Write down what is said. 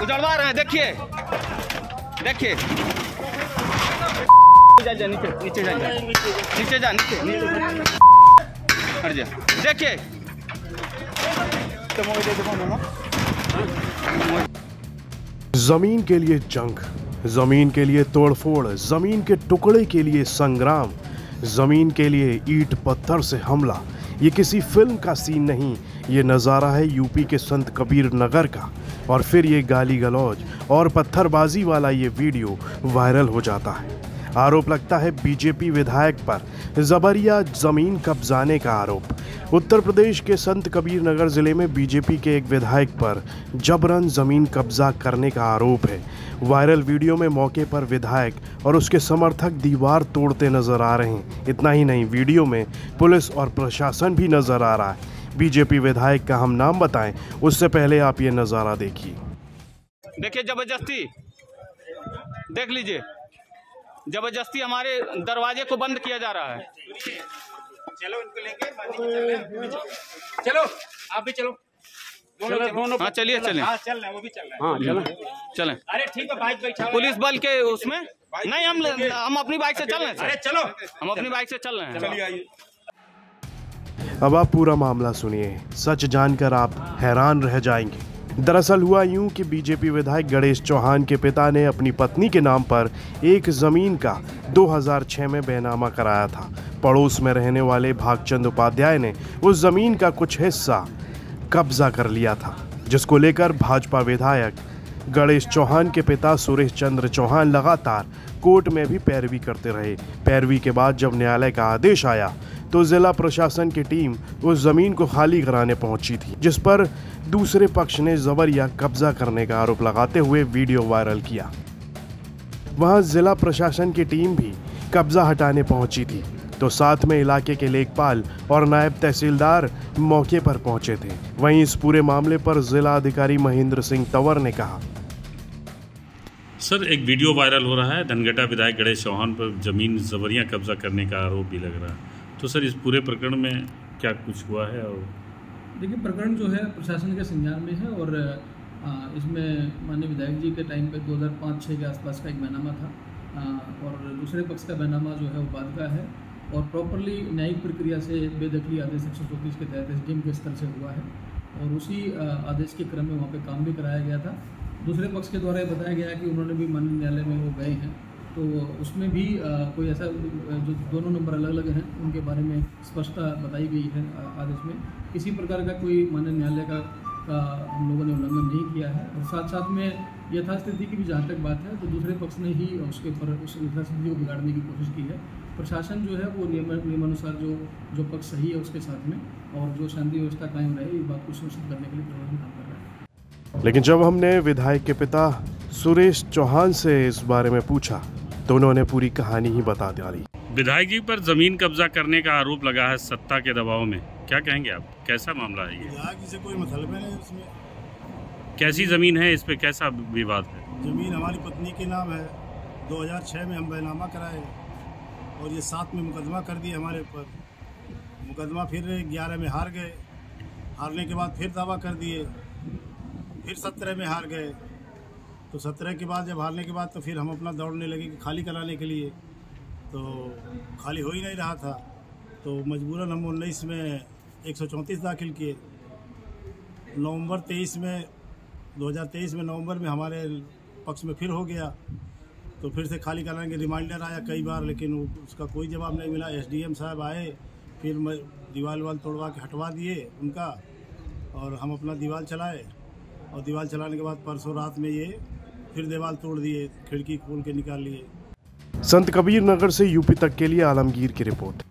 उजड़वा रहे हैं, देखिए देखिए, नीचे जा, नीचे जा, हट जा, देखिए जमीन के लिए जंग, जमीन के लिए तोड़फोड़, जमीन के टुकड़े के लिए संग्राम, जमीन के लिए ईंट पत्थर से हमला। ये किसी फिल्म का सीन नहीं, ये नज़ारा है यूपी के संत कबीर नगर का। और फिर ये गाली गलौज और पत्थरबाजी वाला ये वीडियो वायरल हो जाता है। आरोप लगता है बीजेपी विधायक पर जबरिया जमीन कब्जाने का आरोप। उत्तर प्रदेश के संत कबीर नगर जिले में बीजेपी के एक विधायक पर जबरन जमीन कब्जा करने का आरोप है। वायरल वीडियो में मौके पर विधायक और उसके समर्थक दीवार तोड़ते नजर आ रहे हैं। इतना ही नहीं, वीडियो में पुलिस और प्रशासन भी नजर आ रहा है। बीजेपी विधायक का हम नाम बताएं उससे पहले आप ये नज़ारा देखिए। देखिए, जबरदस्ती देख लीजिए, जबरदस्ती हमारे दरवाजे को बंद किया जा रहा है। चलो इनको लेंगे, चलो आप भी चलो, दोनों। हाँ चलिए, चलें। हाँ चल रहे हैं, वो भी चल रहे हैं। हाँ चलें। अरे ठीक है, बाइक बैठा पुलिस बल के उसमें नहीं, हम अपनी बाइक से चल रहे हैं। अरे चलो, हम अपनी बाइक से चल रहे हैं। चलिए आइए। अब आप पूरा मामला सुनिए, सच जानकर आप हैरान रह जाएंगे। दरअसल हुआ यूं कि बीजेपी विधायक गणेश चौहान के पिता ने अपनी पत्नी के नाम पर एक जमीन का 2006 में बैनामा कराया था। पड़ोस में रहने वाले भागचंद उपाध्याय ने उस जमीन का कुछ हिस्सा कब्जा कर लिया था, जिसको लेकर भाजपा विधायक गणेश चौहान के पिता सुरेश चंद्र चौहान लगातार कोर्ट में भी पैरवी करते रहे। पैरवी के बाद जब न्यायालय का आदेश आया तो जिला प्रशासन की टीम उस जमीन को खाली कराने पहुंची थी, जिस पर दूसरे पक्ष ने जबरिया कब्जा करने का आरोप लगाते हुए वीडियो वायरल किया। वहां जिला प्रशासन की टीम भी कब्जा हटाने पहुंची थी, तो साथ में इलाके के लेखपाल और नायब तहसीलदार मौके पर पहुंचे थे। वहीं इस पूरे मामले पर जिला अधिकारी महेंद्र सिंह तंवर ने कहा, सर एक वीडियो वायरल हो रहा है, धनगटा विधायक गणेश चौहान पर जमीन जबरिया कब्जा करने का आरोप भी लग रहा है। तो सर इस पूरे प्रकरण में क्या कुछ हुआ है? और देखिए, प्रकरण जो है प्रशासन के संज्ञान में है और इसमें माननीय विधायक जी के टाइम पे 2005-06 के आसपास का एक बैनामा था और दूसरे पक्ष का बैनामा जो है वो बाद का है और प्रॉपरली न्यायिक प्रक्रिया से बेदखली आदेश 134 के तहत एसडीएम के स्तर से हुआ है और उसी आदेश के क्रम में वहाँ पे काम भी कराया गया था। दूसरे पक्ष के द्वारा बताया गया कि उन्होंने भी माननीय न्यायालय में वो गए हैं, तो उसमें भी कोई ऐसा जो दोनों नंबर अलग अलग हैं उनके बारे में स्पष्टता बताई गई है आदेश में। किसी प्रकार का कोई माननीय न्यायालय का हम लोगों ने उल्लंघन नहीं किया है और साथ साथ में यथास्थिति की भी जहाँ तक बात है तो दूसरे पक्ष ने ही उसके ऊपर उस यथास्थिति को बिगाड़ने की कोशिश की है। प्रशासन जो है वो नियमानुसार जो पक्ष सही है उसके साथ में और जो शांति व्यवस्था कायम रहे इस बात को सुनिश्चित करने के लिए प्रशासन काम कर रहा है। लेकिन जब हमने विधायक के पिता सुरेश चौहान से इस बारे में पूछा तो उन्होंने पूरी कहानी ही बता डाली। विधायक जी पर जमीन कब्जा करने का आरोप लगा है सत्ता के दबाव में, क्या कहेंगे आप? कैसा मामला है ये? विधायक जी से कोई मतलब नहीं उसमें। कैसी जमीन है, इस पे कैसा विवाद है? जमीन हमारी पत्नी के नाम है, 2006 में हम बैनामा कराए और ये 7 में मुकदमा कर दिए हमारे ऊपर। मुकदमा फिर 11 में हार गए, हारने के बाद फिर दावा कर दिए, फिर 17 में हार गए। तो 17 के बाद जब हारने के बाद तो फिर हम अपना दौड़ने लगे कि खाली कराने के लिए, तो खाली हो ही नहीं रहा था। तो मजबूरन हम 19 में 134 दाखिल किए। नवंबर 2023 में नवंबर में हमारे पक्ष में फिर हो गया, तो फिर से खाली कराने के रिमाइंडर आया कई बार, लेकिन उसका कोई जवाब नहीं मिला। एसडीएम साहब आए, फिर दीवार तोड़वा के हटवा दिए उनका और हम अपना दीवार चलाए और दीवार चलाने के बाद परसों रात में ये फिर दीवार तोड़ दिए, खिड़की खोल के निकाल लिए। संत कबीर नगर से यूपी तक के लिए आलमगीर की रिपोर्ट।